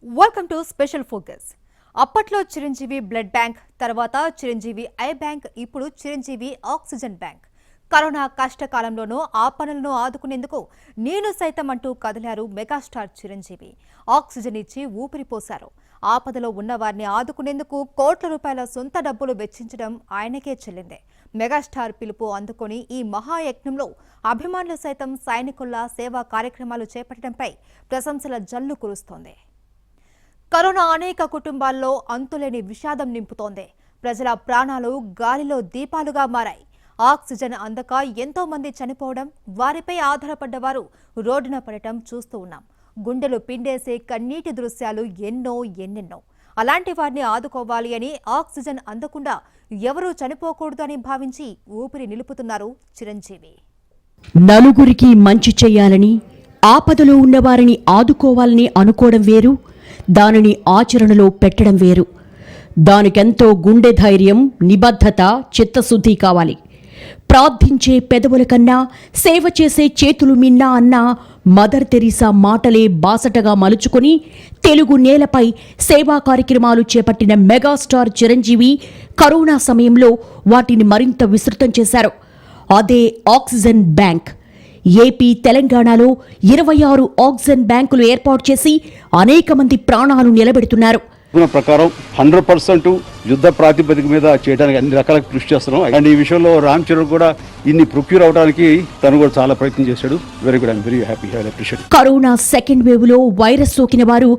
Welcome to special focus. అప్పట్లో Chiranjeevi blood bank, తర్వాత Chiranjeevi I bank, ఇప్పుడు చిరంజీవి ఆక్సిజన్ బ్యాంక్. కరోనా కష్టకాలంలోనూ ఆ పనులను ఆదుకునేందుకు నేను సైతం అంటూ కదిలారు మెగాస్టార్ చిరంజీవి. ఆక్సిజన్ ఇచ్చి ఊపిరిపోశారు. ఆపదలో ఉన్నవారిని ఆదుకునేందుకు కోట్ల రూపాయల సొంత డబ్బులు వెచ్చించడం ఆయనకే చెల్లిందే. మెగాస్టార్ పిలుపు అందుకొని ఈ మహాయజ్ఞంలో అభిమానులు సైతం సైనికుల్లా సేవా కార్యక్రమాలు చేపట్టడంపై ప్రశంసల జల్లు కురుస్తోంది. కరోనా అనేక కుటుంబాల్లో అంతులేని విషాదం నింపుతోంది. ప్రజల ప్రాణాలు గాలిలో దీపాలుగా మారాయి. ఆక్సిజన్ అందక ఎంతో మంది చనిపోవడం, వారిపై ఆధారపడ్డవారు రోడ్డున పడటం చూస్తూ ఉన్నాం. గుండెలు పిండేసే కన్నీటి దృశ్యాలు ఎన్నెన్నో. అలాంటి వారిని ఆదుకోవాలి అని, ఆక్సిజన్ అందకుండా ఎవరూ చనిపోకూడదు అని భావించి ఊపిరి నిలుపుతున్నారు చిరంజీవి. నలుగురికి మంచి చేయాలని, ఆపదలో ఉన్నవారిని ఆదుకోవాలని అనుకోవడం వేరు, దానిని ఆచరణలో పెట్టడం వేరు. దానికెంతో గుండె ధైర్యం, నిబద్ధత, చిత్తశుద్ధి కావాలి. ప్రార్థించే పెదవుల కన్నా సేవ చేసే చేతులు మిన్నా అన్న మదర్ తెరీసా మాటలే బాసటగా మలుచుకొని తెలుగు నేలపై సేవా కార్యక్రమాలు చేపట్టిన మెగాస్టార్ చిరంజీవి కరోనా సమయంలో వాటిని మరింత విస్తృతం చేశారు. అదే ఆక్సిజన్ బ్యాంక్. ఏపీ, తెలంగాణలో 26 ఆక్సిజన్ బ్యాంకులు ఏర్పాటు చేసి అనేక మంది ప్రాణాలు నిలబెడుతున్నారు. ప్రకారం 100% యుద్ధ ప్రాతిపదిక మీద చేయడానికి అన్ని రకాల కృషి చేస్తున్నాం. అండ్ ఈ విషయంలో రామ్ చరణ్ కూడా ఇన్ని ప్రొక్యూర్ అవడానికి తను కూడా చాలా ప్రయత్నం చేశాడు. Very good, I'm very happy, I appreciate. Corona second wave లో వైరస్ సోకిన వారు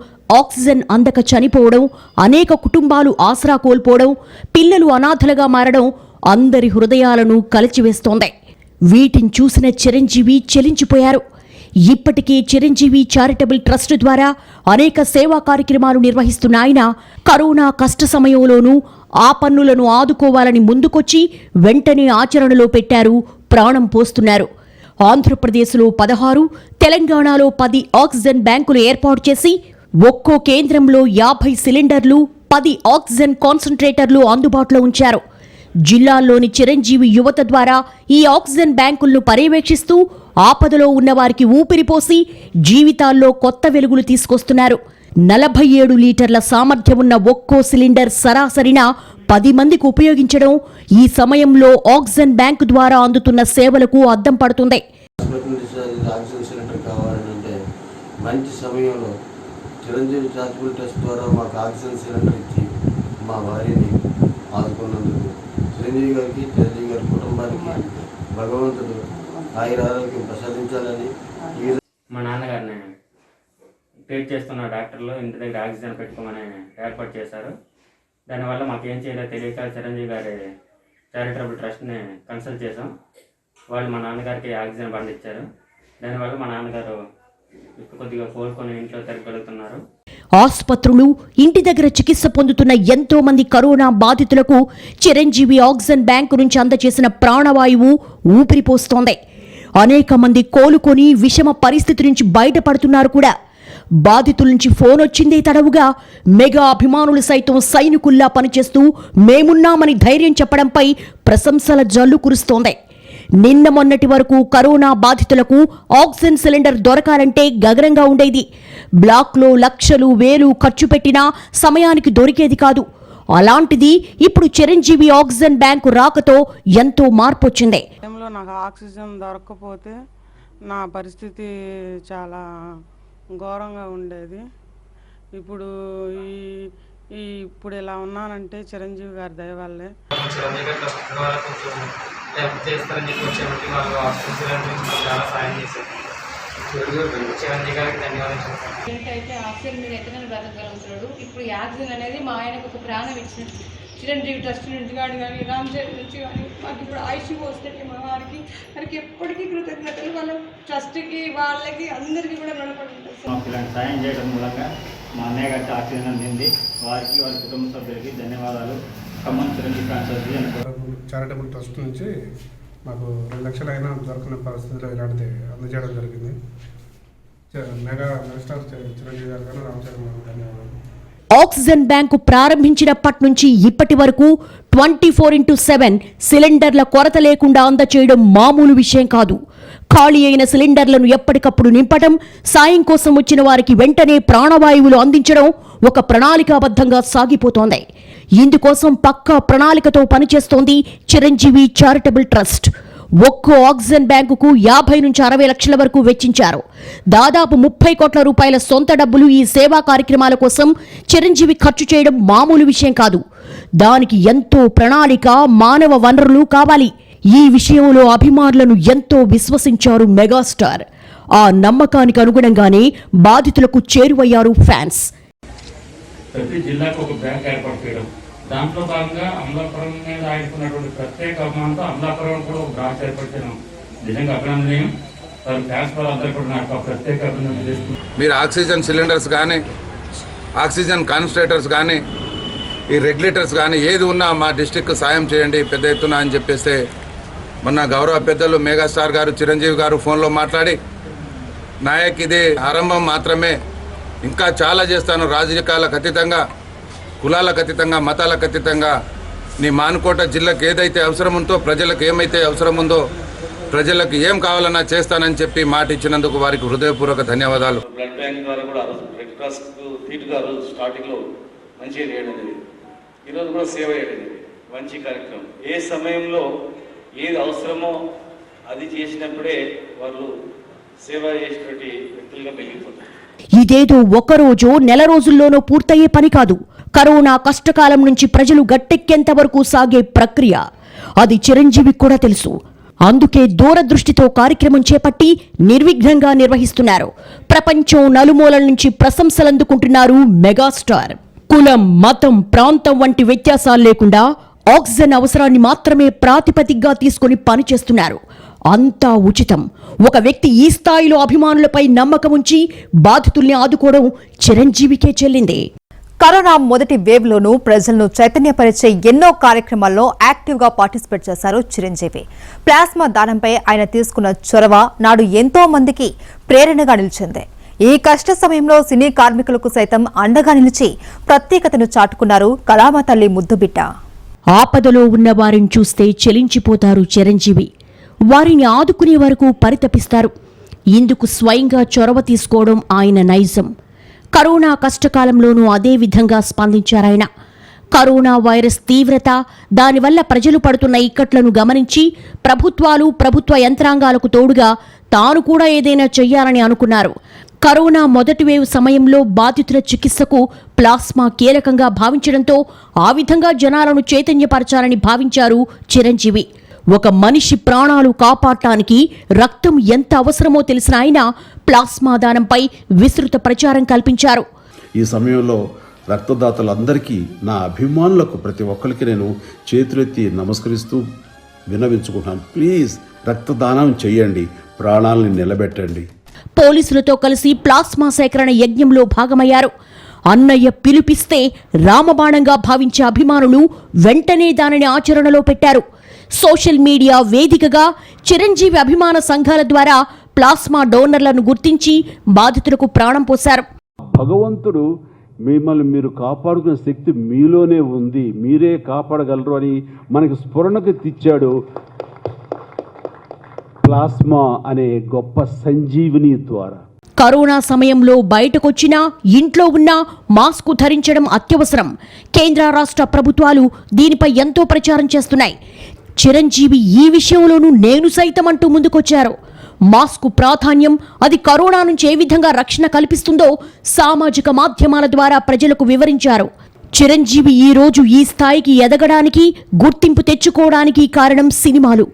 ఆక్సిజన్ అందక చనిపోవడం, అనేక కుటుంబాలు ఆసరా కోల్పోవడం, పిల్లలు అనాథలుగా మారడం అందరి హృదయాలను కలిచివేస్తోంది. వీటిని చూసిన చిరంజీవి చెలించిపోయారు. ఇప్పటికే చిరంజీవి చారిటబుల్ ట్రస్ట్ ద్వారా అనేక సేవా కార్యక్రమాలు నిర్వహిస్తున్న ఆయన కరోనా కష్ట సమయంలోనూ ఆ పన్నులను ఆదుకోవాలని ముందుకొచ్చి వెంటనే ఆచరణలో పెట్టారు, ప్రాణం పోస్తున్నారు. ఆంధ్రప్రదేశ్లో 16, తెలంగాణలో 10 ఆక్సిజన్ బ్యాంకులు ఏర్పాటు చేసి ఒక్కో కేంద్రంలో 50 సిలిండర్లు, 10 ఆక్సిజన్ కాన్సంట్రేటర్లు అందుబాటులో ఉంచారు. జిల్లాల్లోని చిరంజీవి యువత ద్వారా ఈ ఆక్సిజన్ బ్యాంకులను పర్యవేక్షిస్తూ ఆపదలో ఉన్నవారికి ఊపిరిపోసి జీవితాల్లో కొత్త వెలుగులు తీసుకొస్తున్నారు. 47 లీటర్ల సామర్థ్యం ఉన్న ఒక్కో సిలిండర్ సరాసరిన 10 మందికి ఉపయోగించడం ఈ సమయంలో ఆక్సిజన్ బ్యాంకు ద్వారా అందుతున్న సేవలకు అద్దం పడుతుంది. మంచి సమయంలో చిరంజీవి చారిటబుల్ ట్రస్ట్ ద్వారా మాకు ఆక్సిజన్ సిలిండర్ ఇచ్చి మా భార్యని ఆదుకున్నందుకు చిరంజీవి గారికి, చిరంజీవి గారి కుటుంబానికి భగవంతుడు ఆయురారోగ్యం ప్రసాదించాలని. మా నాన్నగారిని ట్రీట్ చేస్తున్న డాక్టర్లు ఇంటి దగ్గర ఆక్సిజన్ పెట్టుకోమని ఏర్పాటు చేశారు. దానివల్ల మాకు ఏం చేయాలో తెలియక చిరంజీవి గారి చారిటబుల్ ట్రస్ట్ని కన్సల్ట్ చేసాం. వాళ్ళు మా నాన్నగారికి ఆక్సిజన్ బండ్ ఇచ్చారు. దానివల్ల మా నాన్నగారు కొద్దిగా కోలుకొని ఇంట్లో తిరగలుగుతున్నారు. ఆసుపత్రులు, ఇంటి దగ్గర చికిత్స పొందుతున్న ఎంతో మంది కరోనా బాధితులకు చిరంజీవి ఆక్సిజన్ బ్యాంకు నుంచి అందజేసిన ప్రాణవాయువు ఊపిరిపోస్తోంది. అనేక మంది కోలుకొని విషమ పరిస్థితి నుంచి బయటపడుతున్నారు కూడా. బాధితుల నుంచి ఫోన్ వచ్చిందే తడవుగా మెగా అభిమానులు సైతం సైనికుల్లా పనిచేస్తూ మేమున్నామని ధైర్యం చెప్పడంపై ప్రశంసల జల్లు కురుస్తోంది. నిన్న మొన్నటి వరకు కరోనా బాధితులకు ఆక్సిజన్ సిలిండర్ దొరకాలంటే గగనంగా ఉండేది. బ్లాక్లో లక్షలు వేలు ఖర్చు పెట్టినా సమయానికి దొరికేది కాదు. అలాంటిది ఇప్పుడు చిరంజీవి ఆక్సిజన్ బ్యాంకు రాకతో ఎంతో మార్పు వచ్చింది. నాకు ఆక్సిజన్ దొరకకపోతే నా పరిస్థితి చాలా ఘోరంగా ఉండేది. ఇప్పుడు ఇప్పుడు ఇలా ఉన్నానంటే చిరంజీవి గారి దయ వల్లే. చేస్తారని చెప్పి వచ్చేప్పటికి వాళ్ళు ఆక్సిజన్ సిలిండర్ చాలా సాయం చేశారు. చిరంజీవి గారికి ధన్యవాదాలు. అయితే ఆక్సిజన్ మీద ఎక్కడ బ్రతకగలుగుతున్నాడు. ఇప్పుడు ఆక్సిజన్ అనేది మా ఆయనకు ఒక ప్రాణం ఇచ్చిన చిరంజీవి ట్రస్ట్ నుంచి కానీ రామ్ చరణ్ నుంచి కానీ మాకు ఇప్పుడు ఐసీ వస్తుంది. మా వారికి ఎప్పటికీ కృతజ్ఞతలు. వాళ్ళ ట్రస్ట్కి, వాళ్ళకి, అందరికీ కూడా రుణపడి ఉంటుంది. మాకు ఇలాంటి సాయం చేయడం మూలంగా మా అన్నయ్య గారికి ఆక్సిజన్ అందింది. వారికి, వారి కుటుంబ సభ్యులకి ధన్యవాదాలు. ఖమ్మం చిరంజీవి చారిటబుల్ ట్రస్ట్ నుంచి మాకు 2 లక్షలు అయినా దొరకని పరిస్థితిలో ఇలాంటిది అందజేయడం జరిగింది. మెగాస్టార్ చిరంజీవి గారు కానీ రామ్ చరణ్ గారు ధన్యవాదాలు. ఆక్సిజన్ బ్యాంకు ప్రారంభించినప్పటి నుంచి ఇప్పటి వరకు 24/7 సిలిండర్ల కొరత లేకుండా అందచేయడం మామూలు విషయం కాదు. ఖాళీ అయిన సిలిండర్లను ఎప్పటికప్పుడు నింపడం, సాయం కోసం వచ్చిన వారికి వెంటనే ప్రాణవాయువులు అందించడం ఒక ప్రణాళికాబద్ధంగా సాగిపోతోంది. ఇందుకోసం పక్కా ప్రణాళికతో పనిచేస్తోంది చిరంజీవి చారిటబుల్ ట్రస్ట్. ఒక్కో ఆక్సిజన్ బ్యాంకుకు 50 నుంచి 60 లక్షల వరకు వెచ్చించారు. దాదాపు 30 కోట్ల రూపాయల సొంత డబ్బులు ఈ సేవా కార్యక్రమాల కోసం చిరంజీవి ఖర్చు చేయడం మామూలు విషయం కాదు. దానికి ఎంతో ప్రణాళిక, మానవ వనరులు కావాలి. ఈ విషయంలో అభిమానులను ఎంతో విశ్వసించారు మెగాస్టార్. ఆ నమ్మకానికి అనుగుణంగానే బాధితులకు చేరువయ్యారు ఫ్యాన్స్. ప్రతి జిల్లాకు ఒక బ్యాంక్ ఏర్పాటు చేయడం, దాంట్లో భాగంగా అమలాపురం మీద ఆయనకున్నటువంటి ప్రత్యేక అభిమానంతో అమలాపురం కూడా ఒక బ్రాంచ్ ఏర్పాటు చేయడం నిజంగా అభినందనీయం. వారి ఫ్యాన్స్ వాళ్ళందరూ కూడా నాకు ప్రత్యేక అభినందనలు చేస్తున్నారు. మీరు ఆక్సిజన్ సిలిండర్స్ కానీ, ఆక్సిజన్ కాన్సన్ట్రేటర్స్ కానీ, ఈ రెగ్యులేటర్స్ కానీ ఏది ఉన్నా మా డిస్టిక్కు సాయం చేయండి పెద్ద ఎత్తున అని చెప్పేస్తే మొన్న గౌరవ పెద్దలు మెగాస్టార్ గారు చిరంజీవి గారు ఫోన్లో మాట్లాడి, నాయక్ ఇది ఆరంభం మాత్రమే, ఇంకా చాలా చేస్తాను, రాజకీయాలకు అతీతంగా, కులాలకు అతీతంగా, మతాలకు అతీతంగా నీ మానుకోట జిల్లాకు ఏదైతే అవసరం ఉందో, ప్రజలకు ఏమైతే అవసరం ఉందో, ప్రజలకు ఏం కావాలన్నా చేస్తానని చెప్పి మాట ఇచ్చినందుకు వారికి హృదయపూర్వక ధన్యవాదాలు. బ్లడ్ బ్యాంక్ ద్వారా కూడా రెడ్ క్రాస్ ధీటుగా స్టార్టింగ్లో మంచిగా చేయడం జరిగింది. ఈరోజు కూడా సేవ చేయడం జరిగింది. మంచి కార్యక్రమం. ఏ సమయంలో ఏది అవసరమో అది చేసినప్పుడే వాళ్ళు సేవ చేసినటువంటి వ్యక్తులుగా మిగిలిపోతారు. ఇదేదో ఒకరోజు నెల రోజుల్లోనూ పూర్తయ్యే పని కాదు. కరోనా కష్టకాలం నుంచి ప్రజలు గట్టెక్కేంత వరకు సాగే ప్రక్రియ. అది చిరంజీవికి కూడా తెలుసు. అందుకే దూరదృష్టితో కార్యక్రమం చేపట్టి నిర్విఘ్నంగా నిర్వహిస్తున్నారు. ప్రపంచం నలుమూలల నుంచి ప్రశంసలందుకుంటున్నారు మెగాస్టార్. కులం, మతం, ప్రాంతం వంటి వ్యత్యాసాలు లేకుండా ఆక్సిజన్ అవసరాన్ని మాత్రమే ప్రాతిపదికగా తీసుకుని పనిచేస్తున్నారు. అంతా ఉచితం. ఒక వ్యక్తి ఈ స్థాయిలో అభిమానులపై నమ్మకం ఉంచి బాధితుల్ని ఆదుకోవడం చిరంజీవికే చెల్లింది. కరోనా మొదటి వేవ్ లోనూ ప్రజలను చైతన్యపరిచే ఎన్నో కార్యక్రమాల్లో యాక్టివ్ గా పార్టిసిపేట్ చేశారు చిరంజీవి. ప్లాస్మా దానంపై ఆయన తీసుకున్న చొరవ నాడు ఎంతో మందికి ప్రేరణగా నిలిచింది. ఈ కష్ట సమయంలో సినీ కార్మికులకు సైతం అండగా నిలిచి ప్రత్యేకతను చాటుకున్నారు కళామ తల్లి ముద్దుబిడ్డ. ఆపదలో ఉన్న వారిని చూస్తే చెలించిపోతారు చిరంజీవి. వారిని ఆదుకునే వరకు పరితపిస్తారు. ఇందుకు స్వయంగా చొరవ తీసుకోవడం ఆయన నైజం. కరోనా కష్టకాలంలోనూ అదే విధంగా స్పందించారాయన. కరోనా వైరస్ తీవ్రత, దానివల్ల ప్రజలు పడుతున్న ఇక్కట్లను గమనించి ప్రభుత్వాలు, ప్రభుత్వ యంత్రాంగాలకు తోడుగా తాను కూడా ఏదైనా చెయ్యాలని అనుకున్నారు. కరోనా మొదటి వేవ్ సమయంలో బాధితుల చికిత్సకు ప్లాస్మా కీలకంగా భావించడంతో ఆ విధంగా జనాలను చైతన్యపరచాలని భావించారు చిరంజీవి. ఒక మనిషి ప్రాణాలు కాపాడటానికి రక్తం ఎంత అవసరమో తెలిసిన ఆయన ప్లాస్మా దానంపై విస్తృత ప్రచారం కల్పించారు. ఈ సమయంలో రక్తదాతలందరికీ, నా అభిమానులకు ప్రతి ఒక్కరికి నేను చేతులెత్తి నమస్కరిస్తూ విన్నవించుకుంటున్నాను. ప్లీజ్ రక్తదానం చేయండి, ప్రాణాలని నిలబెట్టండి. పోలీసులతో కలిసి ప్లాస్మా సేకరణ యజ్ఞంలో భాగమయ్యారు. అన్నయ్య పిలుపిస్తే రామబాణంగా భావించే అభిమానులు వెంటనే దానిని ఆచరణలో పెట్టారు. సోషల్ మీడియా వేదికగా చిరంజీవి అభిమాన సంఘాల ద్వారా ప్లాస్మా డోనర్లను గుర్తించి బాధితులకు ప్రాణం పోశారు. భగవంతుడు మిమ్మల్ని మీరు కాపాడుకునే శక్తి మీలోనే ఉంది, మీరే కాపాడగలరు అని మనకి స్ఫురణకు తెచ్చాడు ప్లాస్మా అనే గొప్ప సంజీవిని ద్వారా. కరోనా సమయంలో బయటకొచ్చినా, ఇంట్లో ఉన్నా మాస్కు ధరించడం అత్యవసరం. కేంద్ర రాష్ట్ర ప్రభుత్వాలు దీనిపై ఎంతో ప్రచారం చేస్తున్నాయి. చిరంజీవి ఈ విషయంలోనూ నేను సైతం అంటూ ముందుకొచ్చారు. మాస్కు ప్రాధాన్యం, అది కరోనా నుంచి ఏ విధంగా రక్షణ కల్పిస్తుందో సామాజిక మాధ్యమాల ద్వారా ప్రజలకు వివరించారు. చిరంజీవి ఈ రోజు ఈ స్థాయికి ఎదగడానికి, గుర్తింపు తెచ్చుకోవడానికి కారణం సినిమాలు.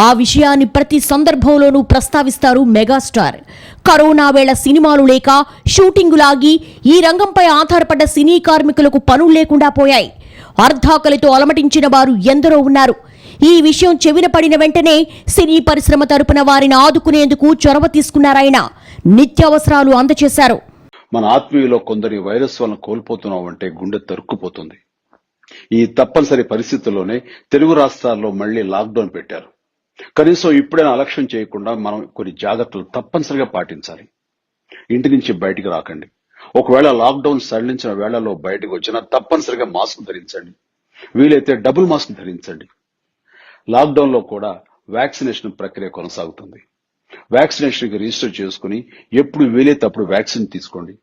ఆ విషయాన్ని ప్రతి సందర్భంలోనూ ప్రస్తావిస్తారు మెగాస్టార్. కరోనా వేళ సినిమాలు లేక షూటింగులాగి ఈ రంగంపై ఆధారపడ్డ సినీ కార్మికులకు పనులు లేకుండా పోయాయి. అర్ధాకలితో అలమటించిన వారు ఎందరో ఉన్నారు. ఈ విషయం చెవిన పడిన వెంటనే సినీ పరిశ్రమ తరపున వారిని ఆదుకునేందుకు చొరవ తీసుకున్నారాయన. నిత్యావసరాలు అందజేశారు. మన ఆత్మీయులో కొందరి వైరస్ వలన కోల్పోతున్నామంటే గుండె తరుక్కుపోతుంది. ఈ తప్పనిసరి పరిస్థితుల్లోనే తెలుగు రాష్ట్రాల్లో మళ్లీ లాక్డౌన్ పెట్టారు. కనీసం ఇప్పుడైనా అలక్ష్యం చేయకుండా మనం కొన్ని జాగ్రత్తలు తప్పనిసరిగా పాటించాలి. ఇంటి నుంచి బయటికి రాకండి. ఒకవేళ లాక్డౌన్ సడలించిన వేళలో బయటకు వచ్చినా తప్పనిసరిగా మాస్క్ ధరించండి. వీలైతే డబుల్ మాస్క్ ధరించండి. లాక్డౌన్ లో కూడా వ్యాక్సినేషన్ ప్రక్రియ కొనసాగుతుంది. వ్యాక్సినేషన్కి రిజిస్టర్ చేసుకుని ఎప్పుడు వీలైతే అప్పుడు వ్యాక్సిన్ తీసుకోండి.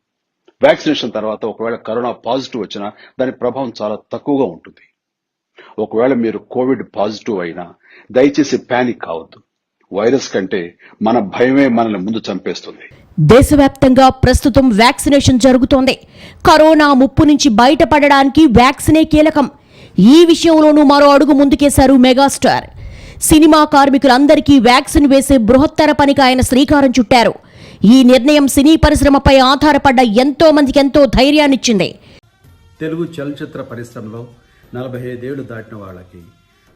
వ్యాక్సినేషన్ తర్వాత ఒకవేళ కరోనా పాజిటివ్ వచ్చినా దాని ప్రభావం చాలా తక్కువగా ఉంటుంది. ఒకవేళ మీరు కోవిడ్ పాజిటివ్ అయినా దయచేసి పానిక్ కావద్దు. వైరస్ కంటే మన భయమే మనల్ని ముందు చంపేస్తుంది. దేశవ్యాప్తంగా ప్రస్తుతం వ్యాక్సినేషన్ జరుగుతోంది. కరోనా ముప్పు నుంచి బయటపడడానికి వ్యాక్సినే కీలకం. ఈ విషయంలోనూ మరో అడుగు ముందుకేశారు మెగాస్టార్. సినిమా కార్మికులందరికీ వ్యాక్సిన్ వేసే బృహత్తర పనికి ఆయన శ్రీకారం చుట్టారు. ఈ నిర్ణయం సినీ పరిశ్రమపై ఆధారపడ్డ ఎంతో మందికి ఎంతో ధైర్యాన్నిచ్చింది. తెలుగు చలనచిత్ర పరిశ్రమలో 45 ఏళ్లు దాటిన వాళ్ళకి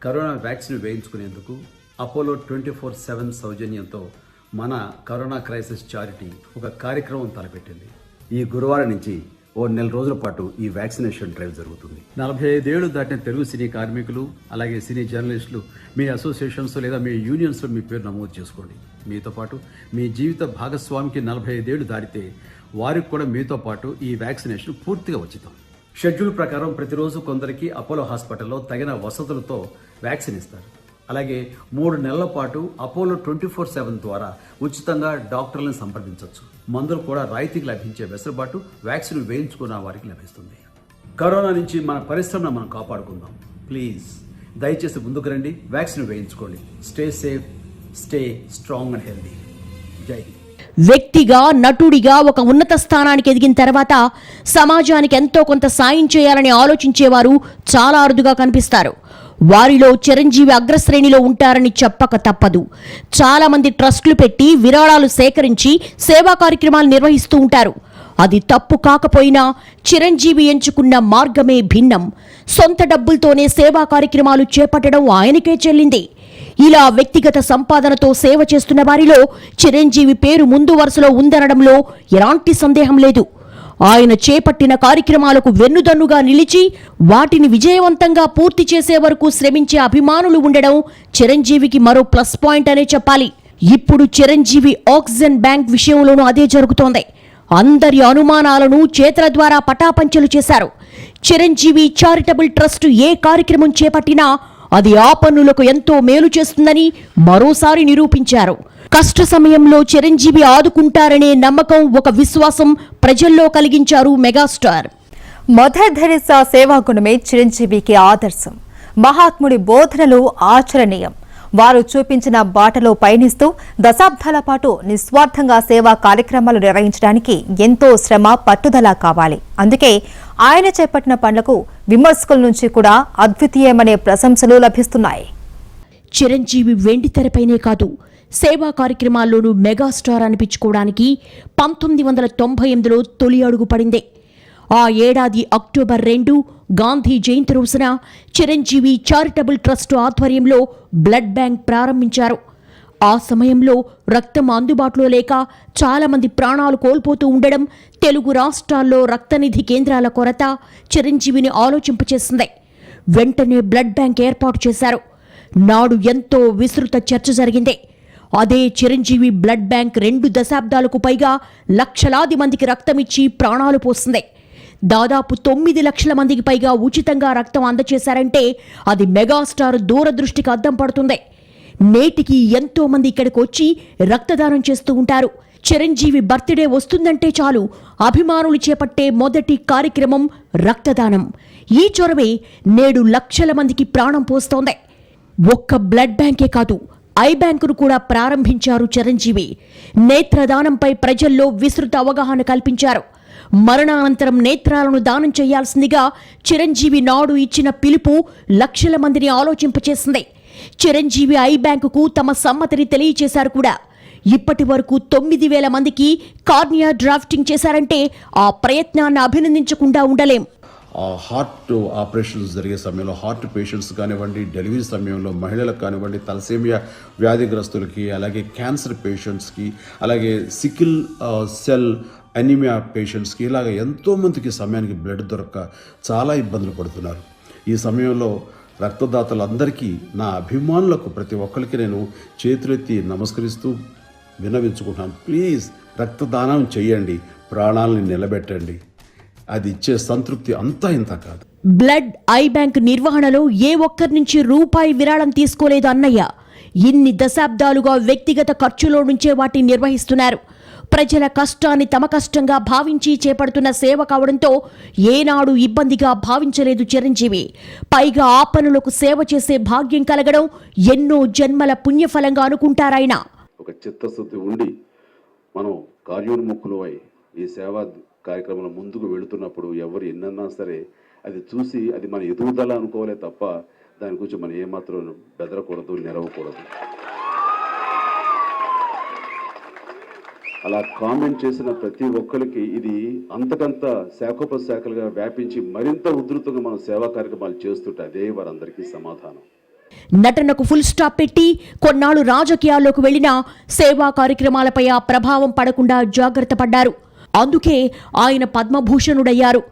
కరోనా వ్యాక్సిన్ వేయించుకునేందుకు అపోలో 24/7 సౌజన్యంతో మన కరోనా క్రైసిస్ చారిటీ ఒక కార్యక్రమం తలపెట్టింది. ఈ గురువారం నుంచి ఓ నెల రోజుల పాటు ఈ వ్యాక్సినేషన్ డ్రైవ్ జరుగుతుంది. 45 ఏళ్లు దాటిన తెలుగు సినీ కార్మికులు అలాగే సినీ జర్నలిస్టులు మీ అసోసియేషన్స్ లేదా మీ యూనియన్స్లో మీ పేరు నమోదు చేసుకోండి. మీతో పాటు మీ జీవిత భాగస్వామికి 45 ఏళ్లు దాటితే వారికి కూడా మీతో పాటు ఈ వ్యాక్సినేషన్ పూర్తిగా ఉచితం. షెడ్యూల్ ప్రకారం ప్రతిరోజు కొందరికి అపోలో హాస్పిటల్లో తగిన వసతులతో వ్యాక్సిన్ ఇస్తారు. అలాగే 3 నెలల పాటు అపోలో 24/7 ద్వారా ఉచితంగా డాక్టర్లను సంప్రదించవచ్చు. మందులు కూడా రాయితీకి లభించే వెసులుబాటు వ్యాక్సిన్ వేయించుకున్న వారికి లభిస్తుంది. కరోనా నుంచి మన పరిశ్రమను మనం కాపాడుకుందాం. ప్లీజ్ దయచేసి ముందుకు రండి, వ్యాక్సిన్ వేయించుకోండి. Stay safe, stay strong and healthy. జై హింద్. వ్యక్తిగా నటుడిగా ఒక ఉన్నత స్థానానికి ఎదిగిన తర్వాత సమాజానికి ఎంతో కొంత సాయం చేయాలని ఆలోచించేవారు చాలా అరుదుగా కనిపిస్తారు. వారిలో చిరంజీవి అగ్రశ్రేణిలో ఉంటారని చెప్పక తప్పదు. చాలా మంది ట్రస్టులు పెట్టి విరాళాలు సేకరించి సేవా కార్యక్రమాలు నిర్వహిస్తూ ఉంటారు. అది తప్పు కాకపోయినా చిరంజీవి ఎంచుకున్న మార్గమే భిన్నం. సొంత డబ్బులతోనే సేవా కార్యక్రమాలు చేపట్టడం ఆయనకే చెల్లింది. ఇలా వ్యక్తిగత సంపాదనతో సేవ చేస్తున్న వారిలో చిరంజీవి పేరు ముందు వరుసలో ఉందనడంలో ఎలాంటి సందేహం లేదు. ఆయన చేపట్టిన కార్యక్రమాలకు వెన్నుదన్నుగా నిలిచి వాటిని విజయవంతంగా పూర్తి చేసే వరకు శ్రమించే అభిమానులు ఉండడం చిరంజీవికి మరో ప్లస్ పాయింట్ అనే చెప్పాలి. ఇప్పుడు చిరంజీవి ఆక్సిజన్ బ్యాంక్ విషయంలోనూ అదే జరుగుతోంది. అందరి అనుమానాలను చేతుల ద్వారా పటాపంచలు చేశారు. చిరంజీవి చారిటబుల్ ట్రస్ట్ ఏ కార్యక్రమం చేపట్టినా అది ఆ పన్నులకు ఎంతో మేలు చేస్తుందని మరోసారి నిరూపించారు. కష్ట సమయంలో చిరంజీవి ఆదుకుంటారనే నమ్మకం, ఒక విశ్వాసం ప్రజల్లో కలిగించారు మెగాస్టార్. మదర్ థెరెసా సేవా గుణమే చిరంజీవికి ఆదర్శం. మహాత్ముడి బోధనలు ఆచరణీయం. వారు చూపించిన బాటలో పయనిస్తూ దశాబ్దాల పాటు నిస్వార్థంగా సేవా కార్యక్రమాలు నిర్వహించడానికి ఎంతో శ్రమ, పట్టుదల కావాలి. అందుకే ఆయన చేపట్టిన పనులకు విమర్శకుల నుంచి కూడా అద్వితీయమనే ప్రశంసలు లభిస్తున్నాయి. చిరంజీవి వెండి తెరపైనే కాదు, సేవా కార్యక్రమాల్లోనూ మెగాస్టార్ అనిపించుకోవడానికి 1998లో తొలి అడుగు పడింది. ఆ ఏడాది అక్టోబర్ 2 గాంధీ జయంతి రోజున చిరంజీవి చారిటబుల్ ట్రస్ట్ ఆధ్వర్యంలో బ్లడ్ బ్యాంక్ ప్రారంభించారు. ఆ సమయంలో రక్తం అందుబాటులో లేక చాలామంది ప్రాణాలు కోల్పోతూ ఉండడం, తెలుగు రాష్ట్రాల్లో రక్తనిధి కేంద్రాల కొరత చిరంజీవిని ఆలోచింపచేసింది. వెంటనే బ్లడ్ బ్యాంక్ ఏర్పాటు చేశారు. నాడు ఎంతో విస్తృత చర్చ జరిగింది. అదే చిరంజీవి బ్లడ్ బ్యాంక్ 2 దశాబ్దాలకు పైగా లక్షలాది మందికి రక్తమిచ్చి ప్రాణాలు పోస్తుంది. దాదాపు 9 లక్షల మందికి పైగా ఉచితంగా రక్తం అందచేశారంటే అది మెగాస్టార్ దూరదృష్టికి అద్దం పడుతుంది. నేటికి ఎంతో మంది ఇక్కడికి వచ్చి రక్తదానం చేస్తూ ఉంటారు. చిరంజీవి బర్త్డే వస్తుందంటే చాలు అభిమానులు చేపట్టే మొదటి కార్యక్రమం రక్తదానం. ఈ చొరవే నేడు లక్షల మందికి ప్రాణం పోస్తోంది. ఒక్క బ్లడ్ బ్యాంకే కాదు, ఐ బ్యాంకును కూడా ప్రారంభించారు చిరంజీవి. నేత్రదానంపై ప్రజల్లో విస్తృత అవగాహన కల్పించారు. మరణానంతరం నేత్రాలను దానం చేయాల్సిందిగా చిరంజీవి నాడు ఇచ్చిన పిలుపు లక్షల మందిని ఆలోచింపచేసింది. చిరంజీవి ఐ బ్యాంకుకు తమ సమ్మతిని తెలియచేశారు కూడా. ఇప్పటి వరకు 9,000 మందికి కార్నియా డ్రాఫ్టింగ్ చేశారంటే ఆ ప్రయత్నాన్ని అభినందించకుండా ఉండలేం. హార్ట్ ఆపరేషన్స్ జరిగే సమయంలో హార్ట్ పేషెంట్స్ కానివ్వండి, డెలివరీ సమయంలో మహిళలకు కానివ్వండి, తలసేమియా వ్యాధిగ్రస్తులకి, అలాగే క్యాన్సర్ పేషెంట్స్కి, అలాగే సికిల్ సెల్ అనీమియా పేషెంట్స్కి, ఇలాగ ఎంతోమందికి సమయానికి బ్లడ్ దొరక్క చాలా ఇబ్బందులు పడుతున్నారు. ఈ సమయంలో రక్తదాతలందరికీ, నా అభిమానులకు ప్రతి ఒక్కరికి నేను చేతులెత్తి నమస్కరిస్తూ విన్నవించుకుంటున్నాను. ప్లీజ్ రక్తదానం చేయండి, ప్రాణాలని నిలబెట్టండి. అది ఇచ్చే సంతృప్తి అంతా ఇంత కాదు. బ్లడ్ ఐ బ్యాంక్ నిర్వహణలో ఏ ఒక్కరి నుంచి రూపాయి విరాళం తీసుకోలేదు అన్నయ్య. ఇన్ని దశాబ్దాలుగా వ్యక్తిగత ఖర్చులో నుంచే వాటిని నిర్వహిస్తున్నారు. ప్రజల కష్టాన్ని తమ కష్టంగా భావించి చేపడుతున్న సేవ కావడంతో ఏనాడు ఇబ్బందిగా భావించలేదు చిరంజీవి. పైగా ఆ పనులకు సేవ చేసే భాగ్యం కలగడం ఎన్నో జన్మల పుణ్యఫలంగా అనుకుంటారాయన. ఒక చిత్తశుద్ధి ఉండి మనం కార్యోన్ముఖులమై ఈ సేవా కార్యక్రమంలో ముందుకు వెళుతున్నప్పుడు ఎవరు ఎన్నన్నా సరే అది చూసి అది మన ఎదుగుదల అనుకోవాలే తప్ప దాని గురించి మనం ఏమాత్రం బెదరకూడదు, నెరవకూడదు. అలా కామెంట్ చేసిన ప్రతి ఒక్కరికి ఇది అంతకంత శాఖోపశాఖలుగా వ్యాపించి మరింత ఉధృతంగా మనం సేవా కార్యక్రమాలు చేస్తుంటే అదే వారందరికీ సమాధానం. నటనకు ఫుల్ స్టాప్ పెట్టి కొన్నాళ్లు రాజకీయాల్లోకి వెళ్లినా సేవా కార్యక్రమాలపై ఆ ప్రభావం పడకుండా జాగ్రత్త పడ్డారు. అందుకే ఆయన పద్మభూషణుడయ్యారు.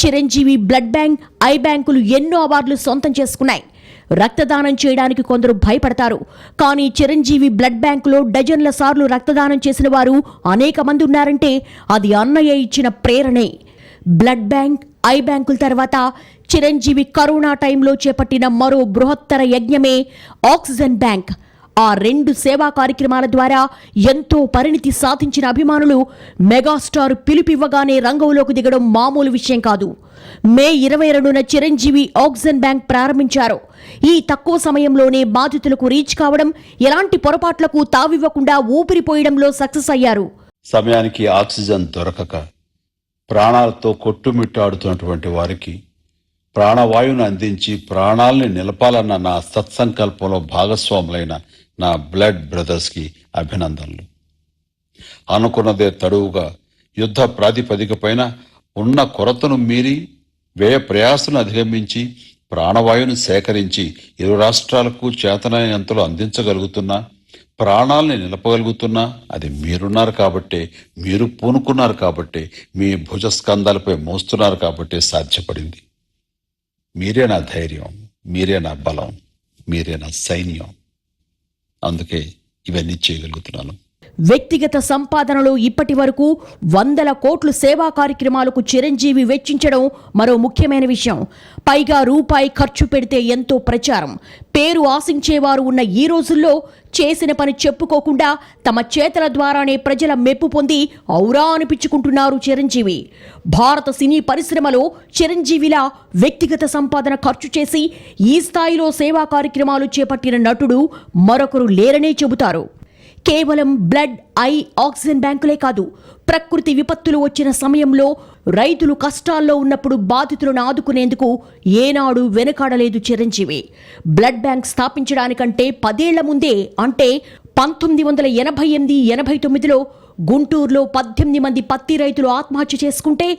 చిరంజీవి బ్లడ్ బ్యాంక్, ఐ బ్యాంకులు ఎన్నో అవార్డులు సొంతం చేసుకున్నాయి. రక్తదానం చేయడానికి కొందరు భయపడతారు. కానీ చిరంజీవి బ్లడ్ బ్యాంకులో డజన్ల సార్లు రక్తదానం చేసిన వారు అనేక మంది ఉన్నారంటే అది అన్నయ్య ఇచ్చిన ప్రేరణే. బ్లడ్ బ్యాంక్, ఐ బ్యాంకుల తర్వాత చిరంజీవి కరోనా టైంలో చేపట్టిన మరో బృహత్తర యజ్ఞమే ఆక్సిజన్ బ్యాంక్. ఆ 2 సేవా కార్యక్రమాల ద్వారా ఎంతో పరిణితి సాధించిన అభిమానులు మెగాస్టార్ పిలుపివ్వగానే రంగంలోకి దిగడం మామూలు విషయం కాదు. మే 22న చిరంజీవి ఆక్సిజన్ బ్యాంక్ ప్రారంభించారు. ఈ తక్కువ సమయంలోనే బాధితులకు రీచ్ కావడం, ఎలాంటి పొరపాట్లకు తావివ్వకుండా ఊపిరిపోయడంలో సక్సెస్ అయ్యారు. సమయానికి ఆక్సిజన్ దొరకక ప్రాణాలతో కొట్టుమిట్టాడుతున్నటువంటి వారికి ప్రాణవాయువును అందించి ప్రాణాలని నిలపాలన్న నా సత్సంకల్పంలో భాగస్వాములైన నా బ్లడ్ బ్రదర్స్కి అభినందనలు. అనుకున్నదే తడువుగా యుద్ధ ప్రాతిపదిక పైన ఉన్న కొరతను మీరి వ్యయ ప్రయాసను అధిగమించి ప్రాణవాయువును సేకరించి 2 రాష్ట్రాలకు చేతనైనంతలో అందించగలుగుతున్నా, ప్రాణాలని నిలపగలుగుతున్నా అది మీరున్నారు కాబట్టే, మీరు పూనుకున్నారు కాబట్టే, మీ భుజస్కంధాలపై మోస్తున్నారు కాబట్టే సాధ్యపడింది. మీరే నా ధైర్యం, మీరే నా బలం, మీరే నా సైన్యం. అందుకే ఇవన్నీ చేయగలుగుతున్నాను. వ్యక్తిగత సంపాదనలో ఇప్పటి వరకు 100 కోట్లు సేవా కార్యక్రమాలకు చిరంజీవి వెచ్చించడం మరో ముఖ్యమైన విషయం. పైగా రూపాయి ఖర్చు పెడితే ఎంతో ప్రచారం, పేరు ఆశించేవారు ఉన్న ఈ రోజుల్లో చేసిన పని చెప్పుకోకుండా తమ చేతల ద్వారానే ప్రజల మెప్పు పొంది ఔరా అనిపించుకుంటున్నారు చిరంజీవి. భారత సినీ పరిశ్రమలో చిరంజీవిలా వ్యక్తిగత సంపాదన ఖర్చు చేసి ఈ స్థాయిలో సేవా కార్యక్రమాలు చేపట్టిన నటుడు మరొకరు లేరనే చెబుతారు. కేవలం బ్లడ్, ఐ, ఆక్సిజన్ బ్యాంకులే కాదు, ప్రకృతి విపత్తులు వచ్చిన సమయంలో, రైతులు కష్టాల్లో ఉన్నప్పుడు బాధితులను ఆదుకునేందుకు ఏనాడు వెనుకాడలేదు చిరంజీవి. బ్లడ్ బ్యాంక్ స్థాపించడానికంటే 10 ఏళ్ల ముందే, అంటే 1988-89లో గుంటూరులో 18 మంది పత్తి రైతులు ఆత్మహత్య చేసుకుంటే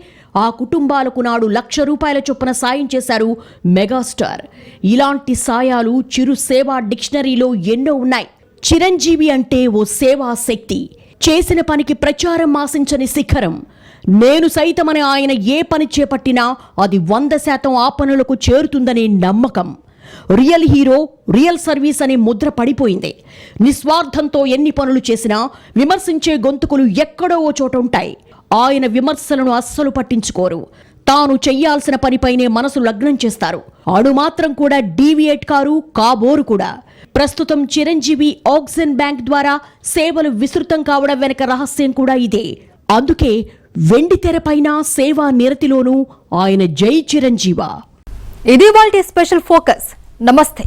ఆ కుటుంబాలకు నాడు ₹1,00,000 చొప్పున సాయం చేశారు మెగాస్టార్. ఇలాంటి సాయాలు చిరు సేవా డిక్షనరీలో ఎన్నో ఉన్నాయి. చిరంజీవి అంటే ఓ సేవా శక్తి, చేసిన పనికి ప్రచారం ఆశించని శిఖరం. నేను సైతమని ఆయన ఏ పని చేపట్టినా అది 100% ఆ పనులకు చేరుతుందనే నమ్మకం. రియల్ హీరో, రియల్ సర్వీస్ అనే ముద్ర పడిపోయింది. నిస్వార్థంతో ఎన్ని పనులు చేసినా విమర్శించే గొంతుకులు ఎక్కడో ఓ చోట ఉంటాయి. ఆయన విమర్శలను అస్సలు పట్టించుకోరు. తాను చెయ్యాల్సిన పనిపైనే మనసు లగ్నం చేస్తారు. అణుమాత్రం కూడా డీవియేట్ కారు, కాబోరు కూడా. ప్రస్తుతం చిరంజీవి ఆక్సిజన్ బ్యాంక్ ద్వారా సేవలు విస్తృతం కావడం వెనక రహస్యం కూడా ఇదే. అందుకే వెండి తెరపైన సేవా నిరతిలోనూ ఆయన జై చిరంజీవ. ఇది వాల్టి స్పెషల్ ఫోకస్. నమస్తే.